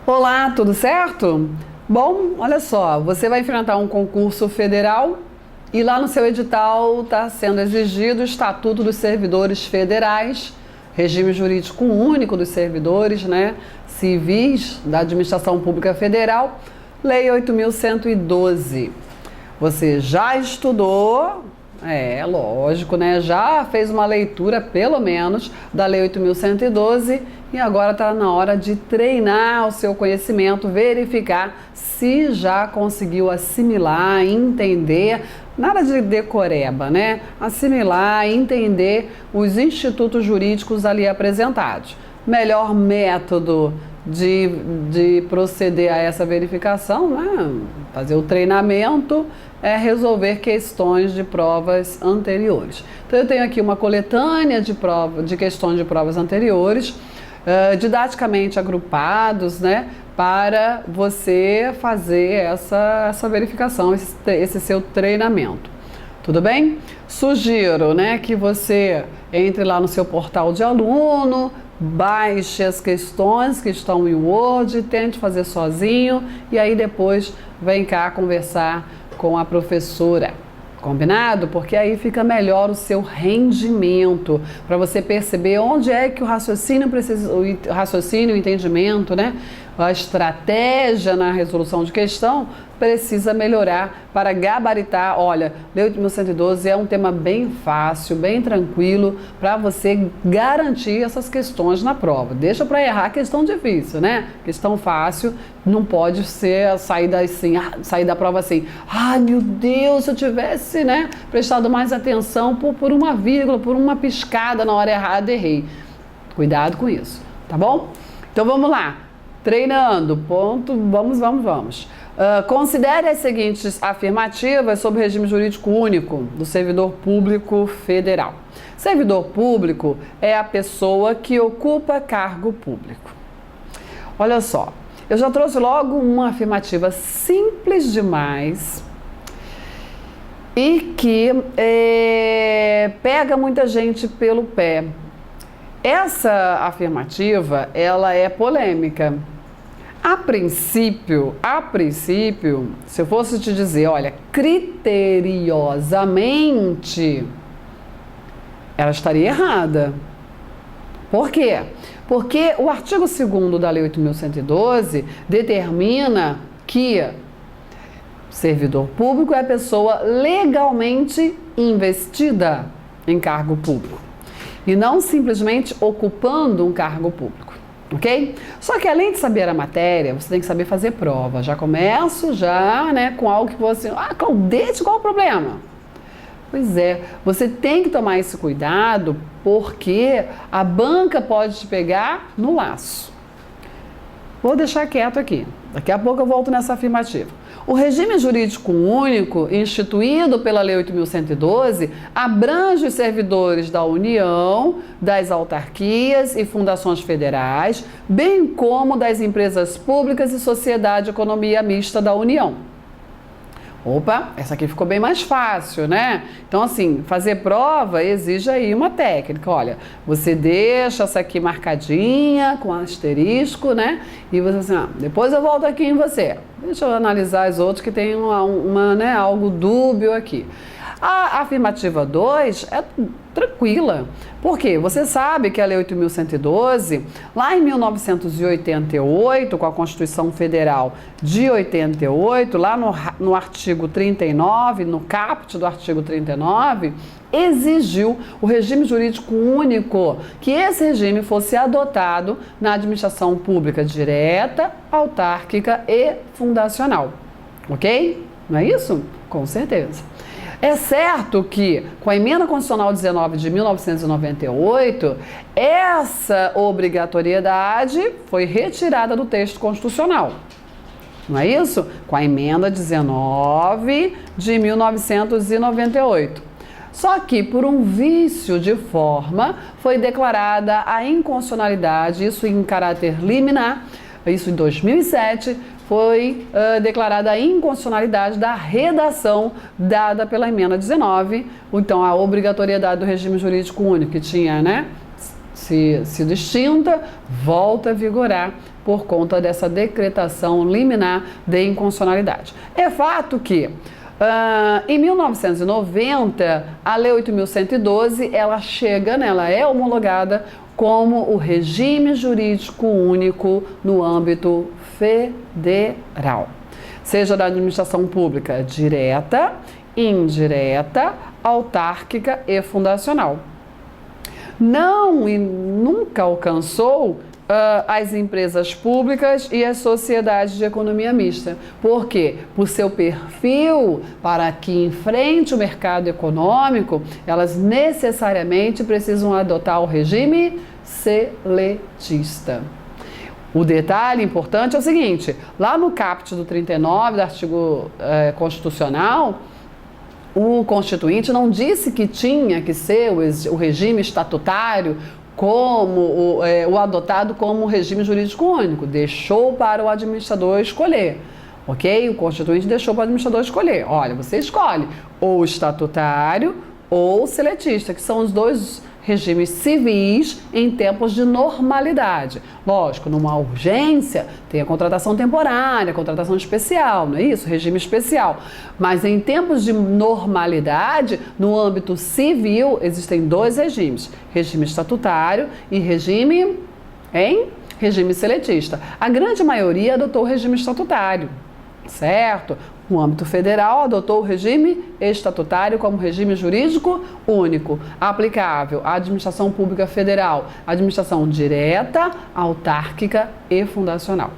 Olá, tudo certo? Bom, olha só, você vai enfrentar um concurso federal e lá no seu edital está sendo exigido o Estatuto dos Servidores Federais, regime jurídico único dos servidores, civis da Administração Pública Federal, Lei 8.112. Você já estudou? Lógico, já fez uma leitura, pelo menos, da Lei 8.112 e agora está na hora de treinar o seu conhecimento, verificar se já conseguiu assimilar, entender, nada de decoreba, Assimilar, entender os institutos jurídicos ali apresentados. Melhor método de proceder a essa verificação, fazer o treinamento, é resolver questões de provas anteriores. Então eu tenho aqui uma coletânea de questões de provas anteriores, didaticamente agrupados, para você fazer essa verificação, esse seu treinamento. Tudo bem? Sugiro, que você entre lá no seu portal de aluno, baixe as questões que estão em Word, tente fazer sozinho e aí depois vem cá conversar com a professora. Combinado? Porque aí fica melhor o seu rendimento, para você perceber onde é que o raciocínio precisa, o entendimento, a estratégia na resolução de questão precisa melhorar para gabaritar. Olha, Lei 8.112 é um tema bem fácil, bem tranquilo, para você garantir essas questões na prova. Deixa para errar a questão difícil, Questão fácil não pode ser sair da prova assim. Ai, meu Deus, se eu tivesse, prestado mais atenção por uma vírgula, por uma piscada na hora errada, errei. Cuidado com isso, tá bom? Então vamos lá. Treinando, ponto, vamos. Considere as seguintes afirmativas sobre o regime jurídico único do servidor público federal. Servidor público é a pessoa que ocupa cargo público. Olha só, eu já trouxe logo uma afirmativa simples demais e que pega muita gente pelo pé. Essa afirmativa, ela é polêmica. A princípio, se eu fosse te dizer, olha, criteriosamente, ela estaria errada. Por quê? Porque o artigo 2º da Lei 8.112 determina que servidor público é a pessoa legalmente investida em cargo público e não simplesmente ocupando um cargo público. Ok? Só que além de saber a matéria, você tem que saber fazer prova. Já começo com algo que você... Claudete, qual o problema? Pois é, você tem que tomar esse cuidado porque a banca pode te pegar no laço. Vou deixar quieto aqui. Daqui a pouco eu volto nessa afirmativa. O regime jurídico único, instituído pela Lei 8.112, abrange os servidores da União, das autarquias e fundações federais, bem como das empresas públicas e sociedade de economia mista da União. Opa, essa aqui ficou bem mais fácil, Então, assim, fazer prova exige aí uma técnica. Olha, você deixa essa aqui marcadinha, com asterisco, E você assim, depois eu volto aqui em você. Deixa eu analisar as outras que tem algo dúbio aqui. A afirmativa 2 é tranquila. Por quê? Você sabe que a Lei 8.112, lá em 1988, com a Constituição Federal de 88, lá no artigo 39, no caput do artigo 39, exigiu o regime jurídico único, que esse regime fosse adotado na administração pública direta, autárquica e fundacional. Ok? Não é isso? Com certeza. É certo que, com a Emenda Constitucional 19 de 1998, essa obrigatoriedade foi retirada do texto constitucional. Não é isso? Com a Emenda 19 de 1998. Só que, por um vício de forma, foi declarada a inconstitucionalidade, isso em caráter liminar, isso em 2007, foi declarada a inconstitucionalidade da redação dada pela Emenda 19, então a obrigatoriedade do regime jurídico único, que tinha, sido extinta, volta a vigorar por conta dessa decretação liminar de inconstitucionalidade. É fato que em 1990, a Lei 8.112, ela chega, né, ela é homologada como o regime jurídico único no âmbito federal, seja da administração pública direta, indireta, autárquica e fundacional. Não e nunca alcançou as empresas públicas e as sociedades de economia mista. Por quê? Por seu perfil para que enfrente o mercado econômico, elas necessariamente precisam adotar o regime seletista. O detalhe importante é o seguinte, lá no caput do 39 do artigo constitucional, o Constituinte não disse que tinha que ser o regime estatutário como o adotado como regime jurídico único, deixou para o administrador escolher, ok? O Constituinte deixou para o administrador escolher. Olha, você escolhe ou estatutário ou seletista, que são os dois regimes civis em tempos de normalidade. Lógico, numa urgência tem a contratação temporária, a contratação especial, não é isso? Regime especial. Mas em tempos de normalidade, no âmbito civil, existem dois regimes: regime estatutário e regime seletista. A grande maioria adotou o regime estatutário, certo? No âmbito federal, adotou o regime estatutário como regime jurídico único, aplicável à administração pública federal, administração direta, autárquica e fundacional.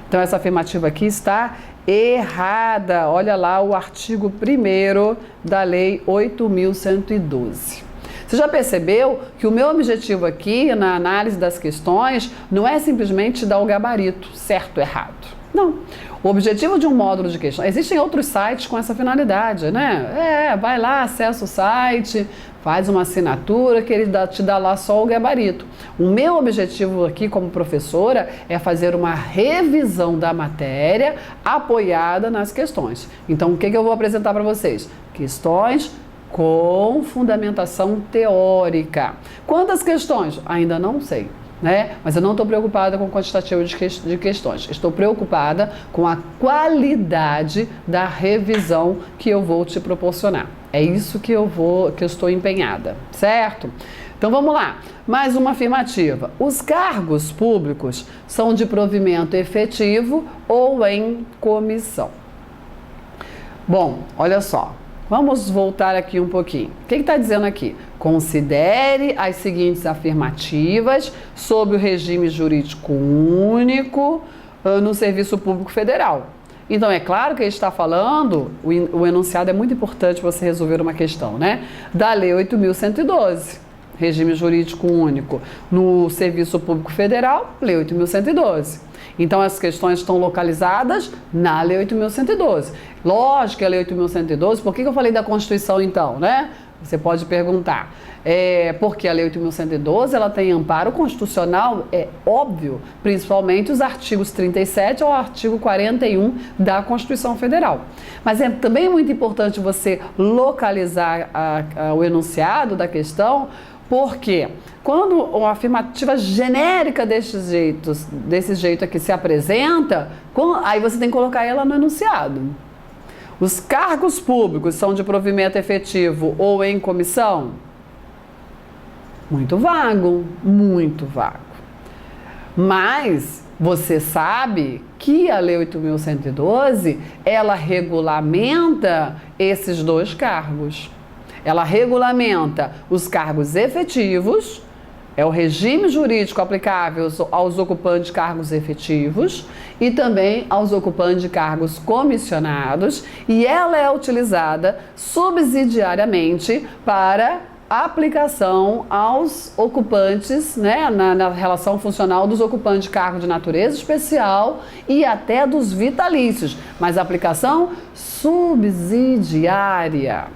Então, essa afirmativa aqui está errada. Olha lá o artigo 1º da Lei 8.112. Você já percebeu que o meu objetivo aqui na análise das questões não é simplesmente dar o gabarito, certo ou errado. Não. O objetivo de um módulo de questões... Existem outros sites com essa finalidade, né? Vai lá, acessa o site, faz uma assinatura que ele te dá lá só o gabarito. O meu objetivo aqui como professora é fazer uma revisão da matéria apoiada nas questões. Então, o que eu vou apresentar para vocês? Questões com fundamentação teórica. Quantas questões? Ainda não sei. Mas eu não estou preocupada com o quantitativo de questões. Estou preocupada com a qualidade da revisão que eu vou te proporcionar. É isso que eu estou empenhada, certo? Então vamos lá. Mais uma afirmativa. Os cargos públicos são de provimento efetivo ou em comissão. Bom, olha só. Vamos voltar aqui um pouquinho. O que está dizendo aqui? Considere as seguintes afirmativas sobre o regime jurídico único no Serviço Público Federal. Então, é claro que ele está falando, o enunciado é muito importante para você resolver uma questão, né? Da Lei 8.112, regime jurídico único no Serviço Público Federal, Lei 8.112. Então, as questões estão localizadas na Lei 8.112. Lógico que a Lei 8.112, por que eu falei da Constituição então, né? Você pode perguntar. Porque a Lei 8.112, ela tem amparo constitucional, é óbvio, principalmente os artigos 37 ao artigo 41 da Constituição Federal. Mas é também muito importante você localizar o enunciado da questão, porque quando uma afirmativa genérica desse jeito aqui se apresenta, aí você tem que colocar ela no enunciado. Os cargos públicos são de provimento efetivo ou em comissão? Muito vago, muito vago. Mas você sabe que a Lei 8.112, ela regulamenta esses dois cargos. Ela regulamenta os cargos efetivos, é o regime jurídico aplicável aos ocupantes de cargos efetivos e também aos ocupantes de cargos comissionados, e ela é utilizada subsidiariamente para aplicação aos ocupantes, na relação funcional dos ocupantes de cargo de natureza especial e até dos vitalícios, mas aplicação subsidiária.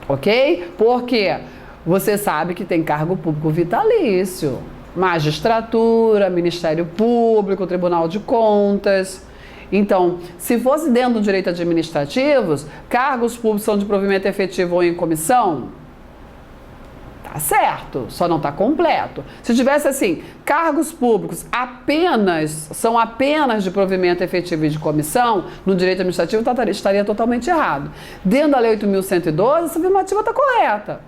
Ok? Porque você sabe que tem cargo público vitalício, magistratura, Ministério Público, Tribunal de Contas. Então, se fosse dentro do direito administrativo, cargos públicos são de provimento efetivo ou em comissão? Tá Tá certo, só não está completo. Se tivesse assim, cargos públicos são apenas de provimento efetivo e de comissão, no direito administrativo estaria totalmente errado. Dentro da Lei 8.112, essa afirmativa está correta.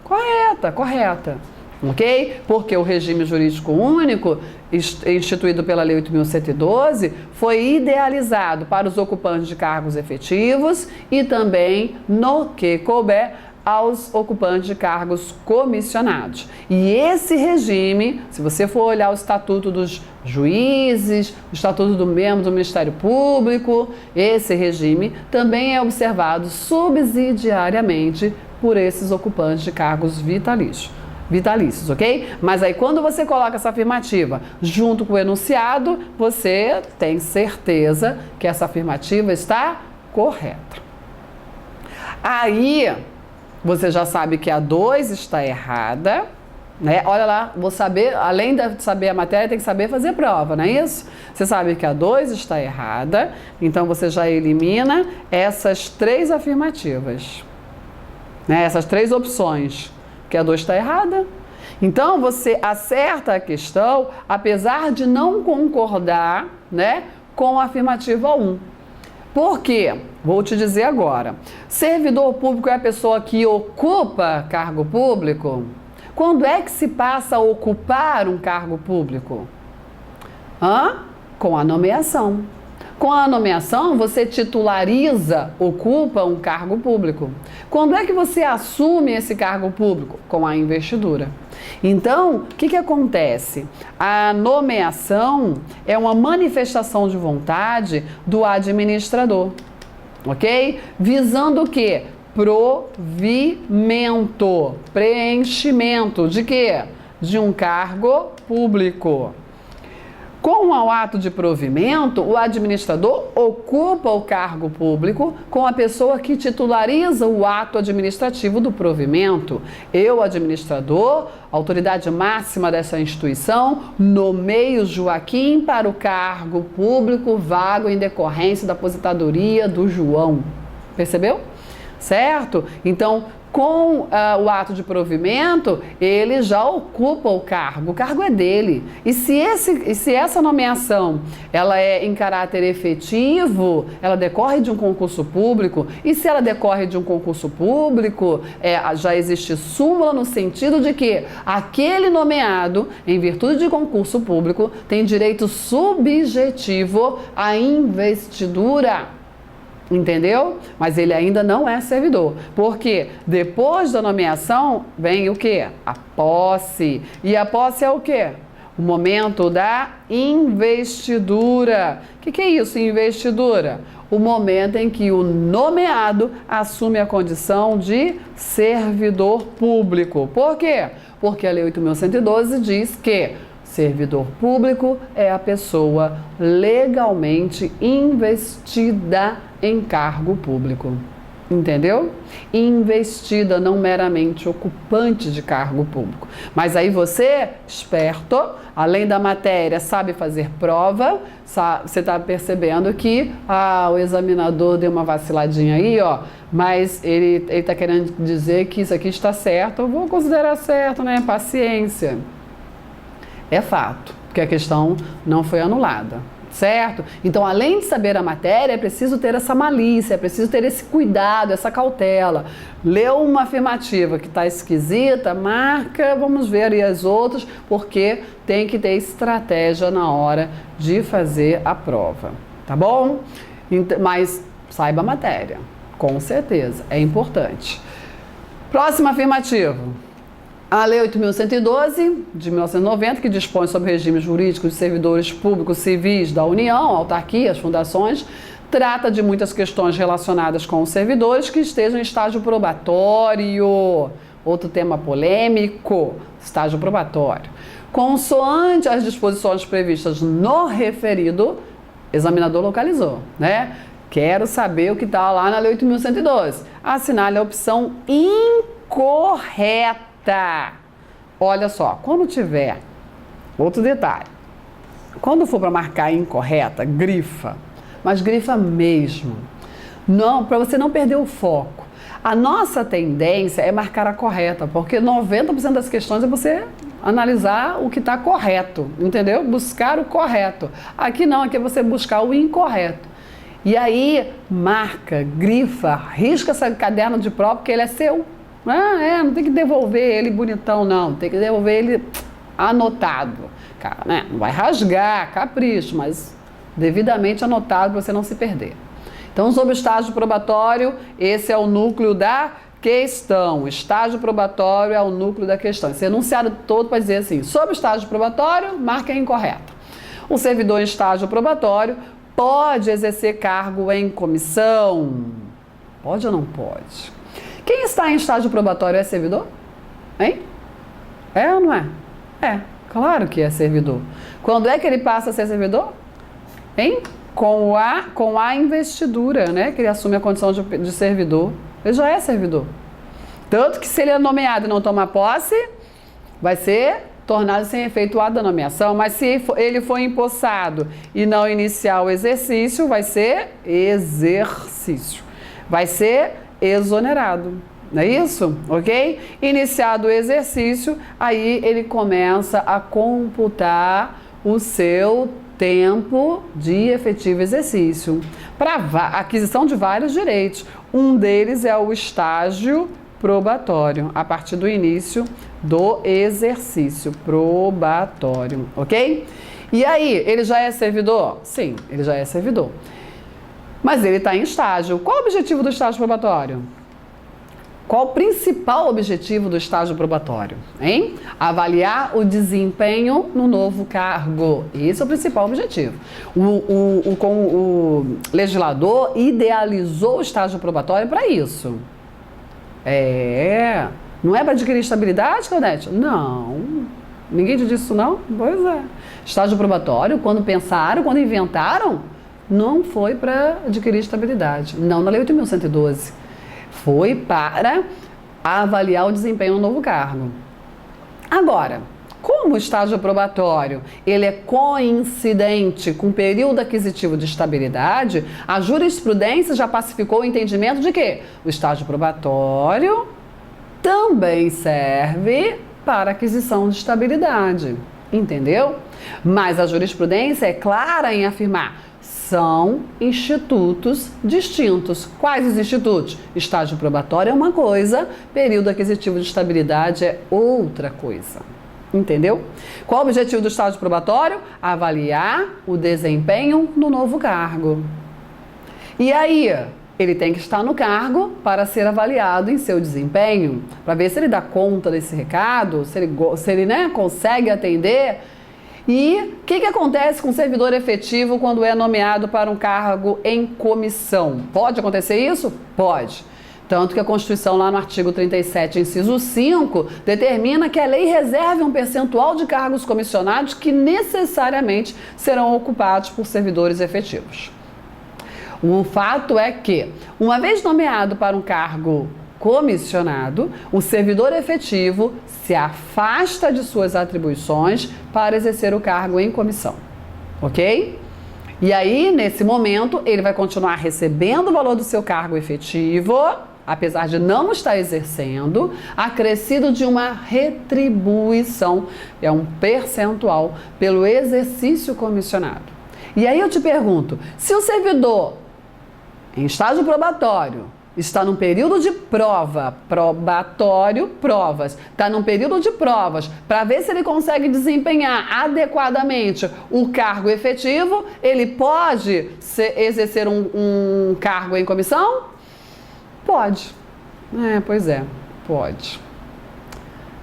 Correta. Ok? Porque o regime jurídico único, instituído pela Lei 8.112, foi idealizado para os ocupantes de cargos efetivos e também, no que couber, aos ocupantes de cargos comissionados. E esse regime, se você for olhar o Estatuto dos Juízes, o Estatuto do membro do Ministério Público, esse regime também é observado subsidiariamente por esses ocupantes de cargos vitalícios, ok? Mas aí quando você coloca essa afirmativa junto com o enunciado, você tem certeza que essa afirmativa está correta. Aí você já sabe que a 2 está errada, né? Olha lá, vou saber, além de saber a matéria, tem que saber fazer prova, não é isso? Você sabe que a 2 está errada, então você já elimina essas 3 afirmativas, né? Essas 3 opções, que a 2 está errada. Então você acerta a questão, apesar de não concordar, né, com a afirmativa 1. Por quê? Vou te dizer agora. Servidor público é a pessoa que ocupa cargo público? Quando é que se passa a ocupar um cargo público? Com a nomeação. Com a nomeação, você titulariza, ocupa um cargo público. Quando é que você assume esse cargo público? Com a investidura. Então, o que acontece? A nomeação é uma manifestação de vontade do administrador, ok? Visando o quê? Provimento, preenchimento de quê? De um cargo público. Com o ato de provimento, o administrador ocupa o cargo público com a pessoa que titulariza o ato administrativo do provimento. Eu, administrador, autoridade máxima dessa instituição, nomeio Joaquim para o cargo público vago em decorrência da aposentadoria do João. Percebeu? Certo? Então, com o ato de provimento, ele já ocupa o cargo é dele. E se essa nomeação ela é em caráter efetivo, ela decorre de um concurso público, e se ela decorre de um concurso público, já existe súmula no sentido de que aquele nomeado, em virtude de concurso público, tem direito subjetivo à investidura. Entendeu? Mas ele ainda não é servidor. Porque depois da nomeação vem o quê? A posse. E a posse é o quê? O momento da investidura. O que é isso, investidura? O momento em que o nomeado assume a condição de servidor público. Por quê? Porque a Lei 8.112 diz que servidor público é a pessoa legalmente investida em cargo público. Entendeu? Investida, não meramente ocupante de cargo público. Mas aí você, esperto, além da matéria, sabe fazer prova, você está percebendo que o examinador deu uma vaciladinha aí, ó, mas ele está querendo dizer que isso aqui está certo, eu vou considerar certo, né? Paciência. É fato, porque a questão não foi anulada, certo? Então, além de saber a matéria, é preciso ter essa malícia, é preciso ter esse cuidado, essa cautela. Leu uma afirmativa que está esquisita, marca, vamos ver aí as outras, porque tem que ter estratégia na hora de fazer a prova, tá bom? Mas saiba a matéria, com certeza, é importante. Próxima afirmativa. A Lei 8.112, de 1990, que dispõe sobre regimes jurídicos de servidores públicos civis da União, autarquias, fundações, trata de muitas questões relacionadas com os servidores que estejam em estágio probatório. Outro tema polêmico, estágio probatório. Consoante as disposições previstas no referido, examinador localizou, né? Quero saber o que está lá na Lei 8.112. Assinale a opção incorreta. Olha só, quando tiver, outro detalhe, quando for para marcar incorreta, grifa, mas grifa mesmo, não, para você não perder o foco. A nossa tendência é marcar a correta, porque 90% das questões é você analisar o que está correto, entendeu? Buscar o correto. Aqui não, aqui é você buscar o incorreto. E aí, marca, grifa, risca esse caderno de prova, porque ele é seu. Não tem que devolver ele bonitão, não. Tem que devolver ele anotado. Cara, né? Não vai rasgar, capricho, mas devidamente anotado para você não se perder. Então, sobre o estágio probatório, esse é o núcleo da questão. O estágio probatório é o núcleo da questão. Esse enunciado todo para dizer assim, sobre o estágio probatório, marca incorreta. O servidor em estágio probatório pode exercer cargo em comissão? Pode ou não pode? Quem está em estágio probatório é servidor? Hein? É ou não é? É, claro que é servidor. Quando é que ele passa a ser servidor? Hein? Com a investidura, né? Que ele assume a condição de servidor. Ele já é servidor. Tanto que se ele é nomeado e não tomar posse, vai ser tornado sem efeituada a nomeação. Mas se ele for empossado e não iniciar o exercício, vai ser exercício. Vai ser exonerado. Não é isso? Ok? Iniciado o exercício, aí ele começa a computar o seu tempo de efetivo exercício para aquisição de vários direitos. Um deles é o estágio probatório, a partir do início do exercício probatório, ok? E aí, ele já é servidor? Sim, ele já é servidor. Mas ele está em estágio. Qual o objetivo do estágio probatório? Qual o principal objetivo do estágio probatório? Hein? Avaliar o desempenho no novo cargo. Esse é o principal objetivo. O legislador idealizou o estágio probatório para isso. Não é para adquirir estabilidade, Claudete? Não. Ninguém te disse isso, não? Pois é. Estágio probatório, quando pensaram, quando inventaram, não foi para adquirir estabilidade. Não na Lei 8.112. Foi para avaliar o desempenho no novo cargo. Agora, como o estágio probatório ele é coincidente com o período aquisitivo de estabilidade, a jurisprudência já pacificou o entendimento de que o estágio probatório também serve para aquisição de estabilidade. Entendeu? Mas a jurisprudência é clara em afirmar: são institutos distintos. Quais os institutos? Estágio probatório é uma coisa, período aquisitivo de estabilidade é outra coisa. Entendeu? Qual o objetivo do estágio probatório? Avaliar o desempenho no novo cargo. E aí, ele tem que estar no cargo para ser avaliado em seu desempenho, para ver se ele dá conta desse recado, se ele consegue atender. E o que acontece com o servidor efetivo quando é nomeado para um cargo em comissão? Pode acontecer isso? Pode. Tanto que a Constituição, lá no artigo 37, inciso 5, determina que a lei reserve um percentual de cargos comissionados que necessariamente serão ocupados por servidores efetivos. O fato é que, uma vez nomeado para um cargo comissionado, o servidor efetivo se afasta de suas atribuições para exercer o cargo em comissão, ok? E aí, nesse momento, ele vai continuar recebendo o valor do seu cargo efetivo, apesar de não estar exercendo, acrescido de uma retribuição, é um percentual, pelo exercício comissionado. E aí eu te pergunto, se o servidor, em estágio probatório, está num período de prova, probatório, provas. Está num período de provas para ver se ele consegue desempenhar adequadamente o cargo efetivo. Ele pode exercer um cargo em comissão? Pode. Pois é, pode.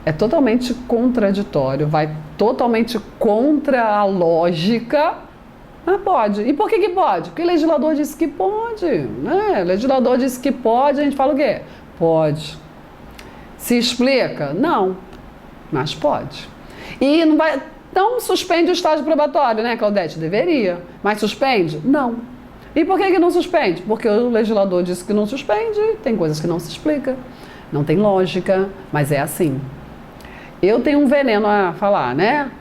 É totalmente contraditório, vai totalmente contra a lógica. Mas pode. E por que pode? Porque o legislador disse que pode, né? O legislador disse que pode, a gente fala o quê? Pode. Se explica? Não. Mas pode. E não suspende o estágio probatório, né, Claudete? Deveria. Mas suspende? Não. E por que não suspende? Porque o legislador disse que não suspende, tem coisas que não se explica, não tem lógica, mas é assim. Eu tenho um veneno a falar, né?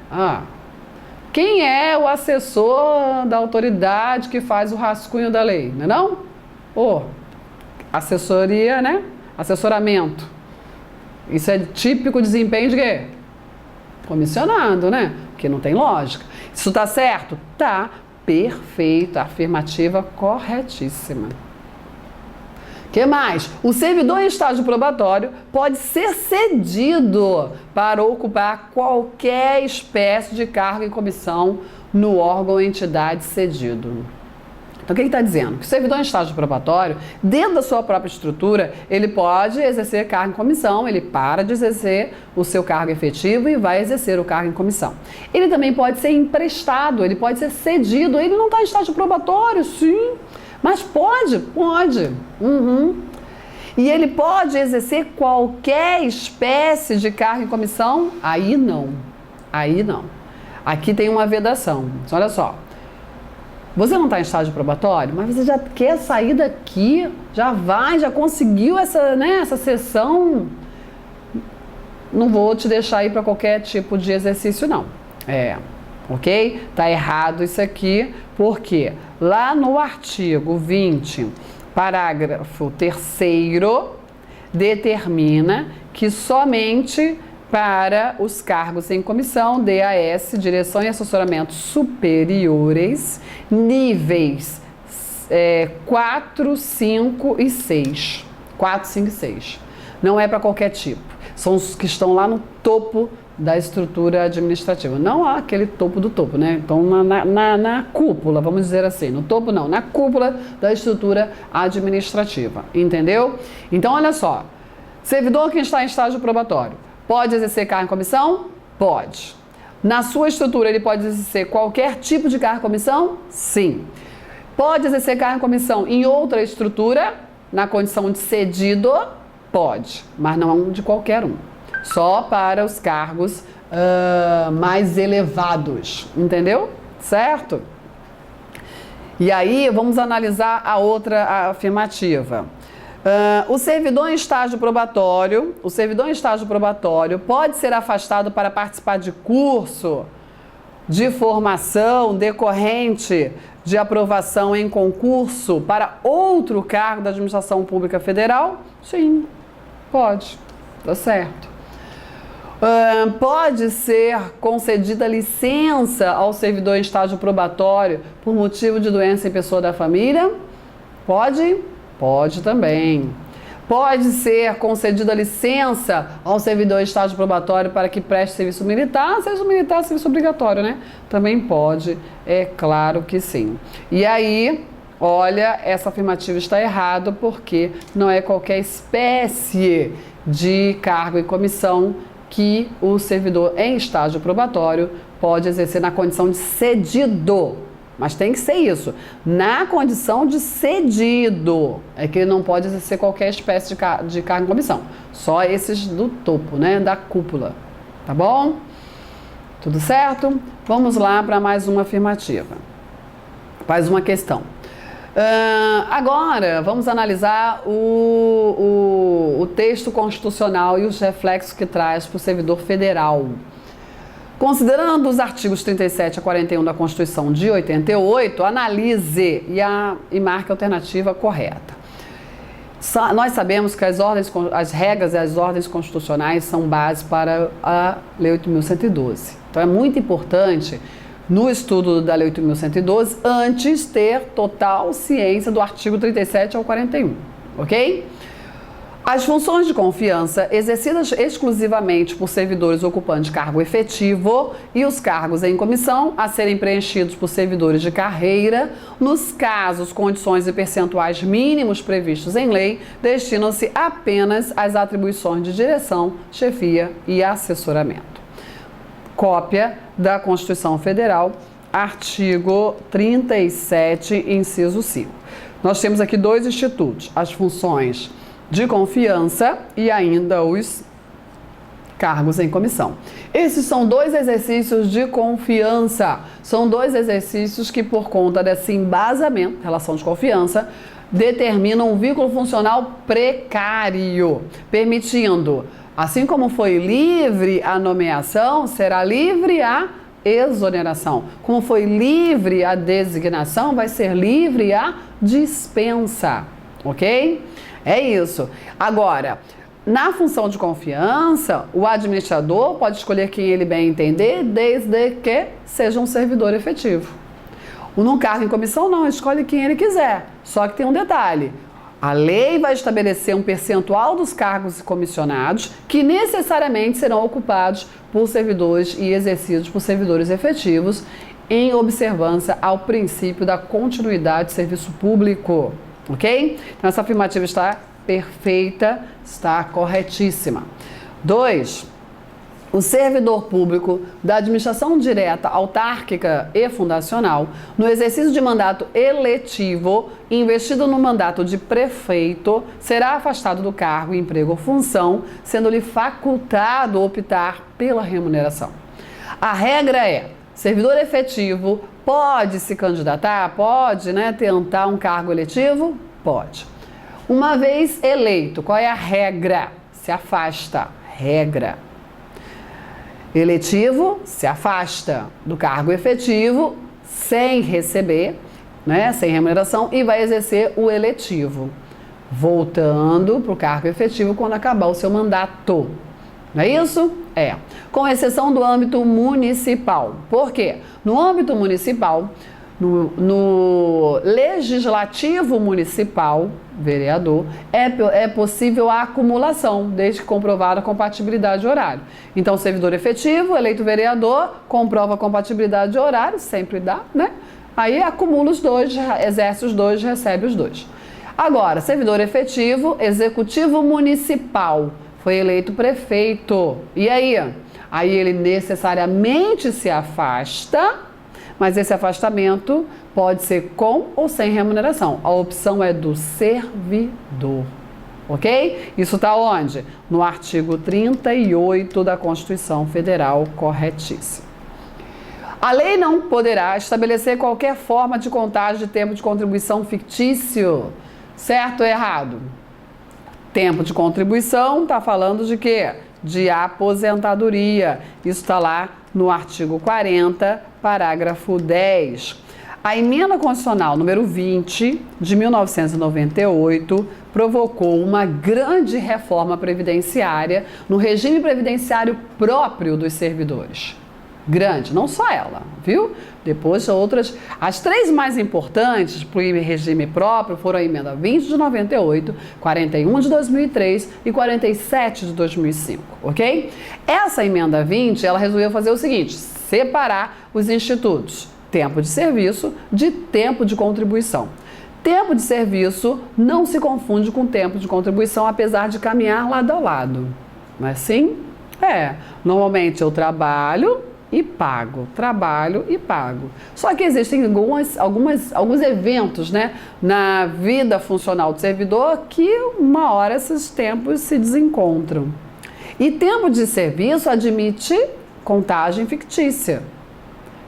Quem é o assessor da autoridade que faz o rascunho da lei, não é não? Assessoria, né? assessoramento. Isso é típico desempenho de quê? Comissionado, né? Porque não tem lógica. Isso tá certo? Tá. Perfeito. Afirmativa corretíssima. O que mais? O servidor em estágio probatório pode ser cedido para ocupar qualquer espécie de cargo e comissão no órgão ou entidade cedido. Então, o que está dizendo? Que o servidor em estágio probatório, dentro da sua própria estrutura, ele pode exercer cargo em comissão, ele para de exercer o seu cargo efetivo e vai exercer o cargo em comissão. Ele também pode ser emprestado, ele pode ser cedido, ele não está em estágio probatório, sim, mas pode. E ele pode exercer qualquer espécie de cargo em comissão? Aí não. Aqui tem uma vedação. Olha só. Você não está em estágio probatório, mas você já quer sair daqui, já conseguiu essa sessão. Não vou te deixar ir para qualquer tipo de exercício, não. Ok? Tá errado isso aqui, porque lá no artigo 20, parágrafo 3º, determina que somente para os cargos em comissão, DAS, direção e assessoramento superiores, níveis 4, 5 e 6. 4, 5 e 6. Não é para qualquer tipo. São os que estão lá no topo da estrutura administrativa. Não aquele topo do topo, né? Então, na cúpula, vamos dizer assim. No topo não, na cúpula da estrutura administrativa. Entendeu? Então, olha só. Servidor que está em estágio probatório. Pode exercer cargo em comissão? Pode. Na sua estrutura, ele pode exercer qualquer tipo de cargo em comissão? Sim. Pode exercer cargo em comissão em outra estrutura, na condição de cedido? Pode, mas não de qualquer um. Só para os cargos mais elevados, entendeu? Certo? E aí, vamos analisar a outra afirmativa. O servidor em estágio probatório pode ser afastado para participar de curso de formação decorrente de aprovação em concurso para outro cargo da administração pública federal? Sim, pode, tá certo. Pode ser concedida licença ao servidor em estágio probatório por motivo de doença em pessoa da família? Pode? Pode também. Pode ser concedida licença ao servidor em estágio probatório para que preste serviço militar? Serviço obrigatório, né? Também pode, é claro que sim. E aí, olha, essa afirmativa está errada porque não é qualquer espécie de cargo e comissão que o servidor em estágio probatório pode exercer na condição de cedido. Mas tem que ser isso, na condição de cedido, é que ele não pode exercer qualquer espécie de cargo em comissão, só esses do topo, né, da cúpula, tá bom? Tudo certo? Vamos lá para mais uma afirmativa, mais uma questão. Agora, vamos analisar o texto constitucional e os reflexos que traz para o servidor federal. Considerando os artigos 37 a 41 da Constituição de 88, analise e marque a alternativa correta. Nós sabemos que as regras e as ordens constitucionais são base para a Lei 8.112. Então é muito importante, no estudo da Lei 8.112, antes ter total ciência do artigo 37 ao 41, ok? As funções de confiança exercidas exclusivamente por servidores ocupantes cargo efetivo e os cargos em comissão a serem preenchidos por servidores de carreira, nos casos, condições e percentuais mínimos previstos em lei, destinam-se apenas às atribuições de direção, chefia e assessoramento. Cópia da Constituição Federal, artigo 37, inciso 5. Nós temos aqui dois institutos, as funções de confiança e ainda os cargos em comissão. Esses são dois exercícios de confiança, são dois exercícios que, por conta desse embasamento, relação de confiança, determinam um vínculo funcional precário, permitindo, assim como foi livre a nomeação, será livre a exoneração. Como foi livre a designação, vai ser livre a dispensa, ok? É isso. Agora, na função de confiança, o administrador pode escolher quem ele bem entender, desde que seja um servidor efetivo. No cargo em comissão, não, escolhe quem ele quiser. Só que tem um detalhe. A lei vai estabelecer um percentual dos cargos comissionados que necessariamente serão ocupados por servidores e exercidos por servidores efetivos em observância ao princípio da continuidade de serviço público, ok? Então, essa afirmativa está perfeita, está corretíssima. 2. O servidor público da administração direta, autárquica e fundacional, no exercício de mandato eletivo, investido no mandato de prefeito, será afastado do cargo, emprego ou função, sendo-lhe facultado optar pela remuneração. A regra é: servidor efetivo pode se candidatar? Pode, tentar um cargo eletivo? Pode. Uma vez eleito, qual é a regra? Se afasta. Regra. Eletivo se afasta do cargo efetivo sem receber, sem remuneração, e vai exercer o eletivo, voltando para o cargo efetivo quando acabar o seu mandato. Não é isso? É. Com exceção do âmbito municipal. Por quê? No âmbito municipal, no legislativo municipal, vereador, é possível a acumulação, desde que comprovada a compatibilidade de horário. Então, servidor efetivo, eleito vereador, comprova a compatibilidade de horário, sempre dá, Aí acumula os dois, exerce os dois, recebe os dois. Agora, servidor efetivo, executivo municipal, foi eleito prefeito. E aí? Aí ele necessariamente se afasta, mas esse afastamento pode ser com ou sem remuneração. A opção é do servidor, ok? Isso está onde? No artigo 38 da Constituição Federal, corretíssimo. A lei não poderá estabelecer qualquer forma de contagem de tempo de contribuição fictício. Certo ou errado? Tempo de contribuição está falando de quê? De aposentadoria. Isso está lá no artigo 40, parágrafo 10. A emenda constitucional número 20 de 1998 provocou uma grande reforma previdenciária no regime previdenciário próprio dos servidores. Grande, não só ela, viu? Depois outras, as três mais importantes para o regime próprio foram a emenda 20 de 98, 41 de 2003 e 47 de 2005, ok? Essa emenda 20, ela resolveu fazer o seguinte: separar os institutos tempo de serviço de tempo de contribuição. Tempo de serviço não se confunde com tempo de contribuição, apesar de caminhar lado a lado. Não é assim? Normalmente eu trabalho e pago, trabalho e pago. Só que existem alguns eventos, na vida funcional do servidor que uma hora esses tempos se desencontram. E tempo de serviço admite contagem fictícia.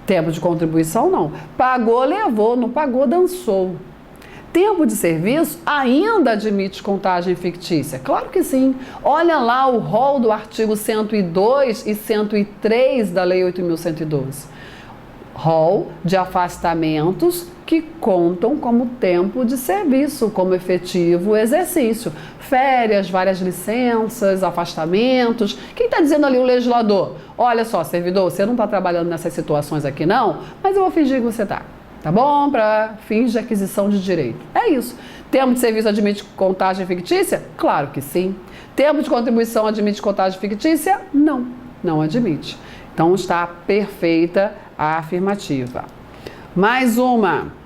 Tempo de contribuição não. Pagou, levou, não pagou, dançou. Tempo de serviço ainda admite contagem fictícia? Claro que sim. Olha lá o rol do artigo 102 e 103 da Lei 8.112. Rol de afastamentos que contam como tempo de serviço, como efetivo exercício. Férias, várias licenças, afastamentos. Quem está dizendo ali? O legislador. Olha só, servidor, você não está trabalhando nessas situações aqui não, mas eu vou fingir que você está. Tá bom? Para fins de aquisição de direito. É isso. Tempo de serviço admite contagem fictícia? Claro que sim. Tempo de contribuição admite contagem fictícia? Não, não admite. Então está perfeita a afirmativa. Mais uma.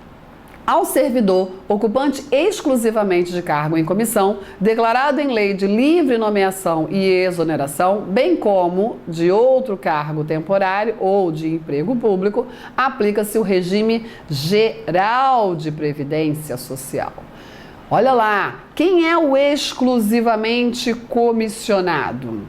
Ao servidor, ocupante exclusivamente de cargo em comissão, declarado em lei de livre nomeação e exoneração, bem como de outro cargo temporário ou de emprego público, aplica-se o regime geral de previdência social. Olha lá, quem é o exclusivamente comissionado?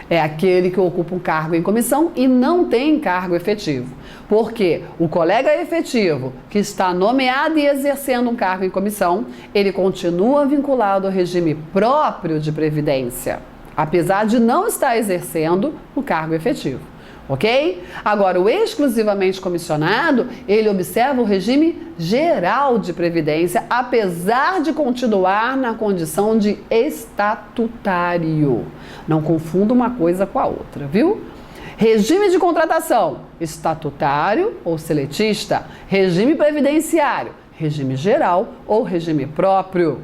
É aquele que ocupa um cargo em comissão e não tem cargo efetivo. Porque o colega efetivo que está nomeado e exercendo um cargo em comissão, ele continua vinculado ao regime próprio de previdência, apesar de não estar exercendo o cargo efetivo. ok? Agora, o exclusivamente comissionado, ele observa o regime geral de previdência, apesar de continuar na condição de estatutário. Não confunda uma coisa com a outra, viu? Regime de contratação, estatutário ou seletista. Regime previdenciário, regime geral ou regime próprio,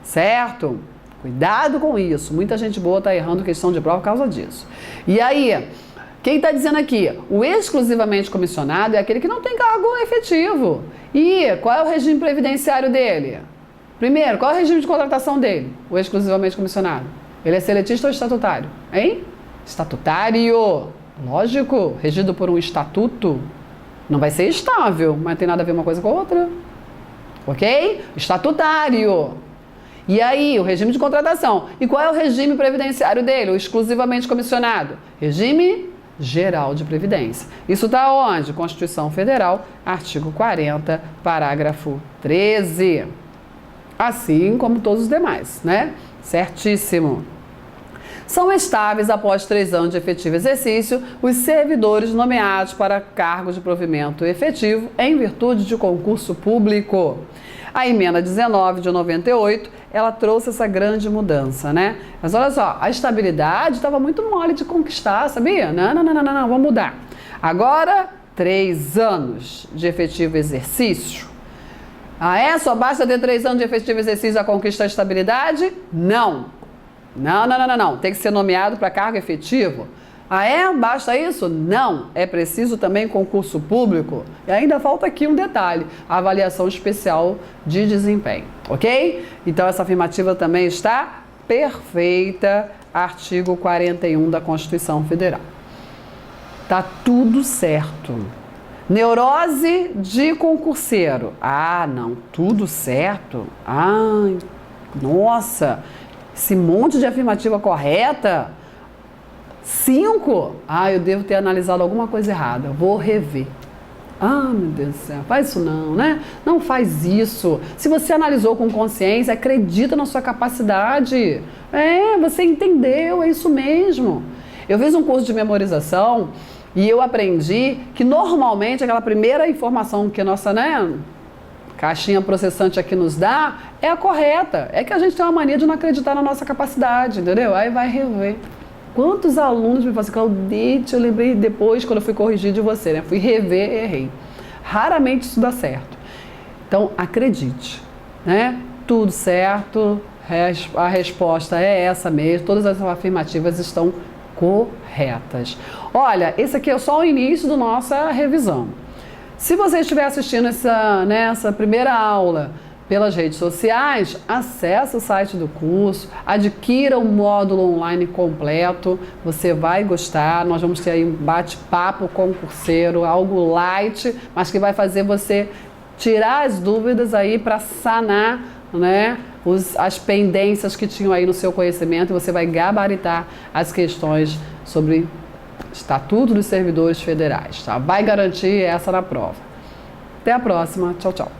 certo? Cuidado com isso. Muita gente boa está errando questão de prova por causa disso. E aí, quem está dizendo aqui? O exclusivamente comissionado é aquele que não tem cargo efetivo. E qual é o regime previdenciário dele? Primeiro, qual é o regime de contratação dele? O exclusivamente comissionado. Ele é seletista ou estatutário? Hein? Estatutário. Lógico, regido por um estatuto. Não vai ser estável, mas não tem nada a ver uma coisa com a outra. Ok? Estatutário. E aí, o regime de contratação. E qual é o regime previdenciário dele? O exclusivamente comissionado. Regime geral de previdência. Isso está onde? Constituição Federal, artigo 40, parágrafo 13. Assim como todos os demais, né? Certíssimo. São estáveis após 3 anos de efetivo exercício os servidores nomeados para cargos de provimento efetivo em virtude de concurso público. A emenda 19 de 98, ela trouxe essa grande mudança, né? Mas olha só, a estabilidade estava muito mole de conquistar, sabia? Não, vamos mudar. Agora, 3 anos de efetivo exercício. Ah, é? Só basta ter 3 anos de efetivo exercício a conquista da estabilidade? Não. Não. Tem que ser nomeado para cargo efetivo. Ah, é? Basta isso? Não. É preciso também concurso público. E ainda falta aqui um detalhe: a avaliação especial de desempenho. Ok? Então, essa afirmativa também está perfeita. Artigo 41 da Constituição Federal. Tá tudo certo. Neurose de concurseiro. Ah, não. Tudo certo? Ai, nossa. Esse monte de afirmativa correta. 5? Ah, eu devo ter analisado alguma coisa errada. Vou rever. Ah, meu Deus do céu. Faz isso não, né? Não faz isso. Se você analisou com consciência, acredita na sua capacidade. Você entendeu, é isso mesmo. Eu fiz um curso de memorização e eu aprendi que normalmente aquela primeira informação que a nossa, caixinha processante aqui nos dá é a correta. É que a gente tem uma mania de não acreditar na nossa capacidade, entendeu? Aí vai rever. Quantos alunos me falam assim, Claudete, eu lembrei depois quando eu fui corrigir de você, né? Fui rever e errei. Raramente isso dá certo. Então, acredite, né? Tudo certo, a resposta é essa mesmo, todas as afirmativas estão corretas. Olha, esse aqui é só o início da nossa revisão. Se você estiver assistindo essa primeira aula pelas redes sociais, acesse o site do curso, adquira o módulo online completo, você vai gostar. Nós vamos ter aí um bate-papo concurseiro, algo light, mas que vai fazer você tirar as dúvidas aí para sanar, as pendências que tinham aí no seu conhecimento, e você vai gabaritar as questões sobre Estatuto dos Servidores Federais, tá? Vai garantir essa na prova. Até a próxima. Tchau, tchau.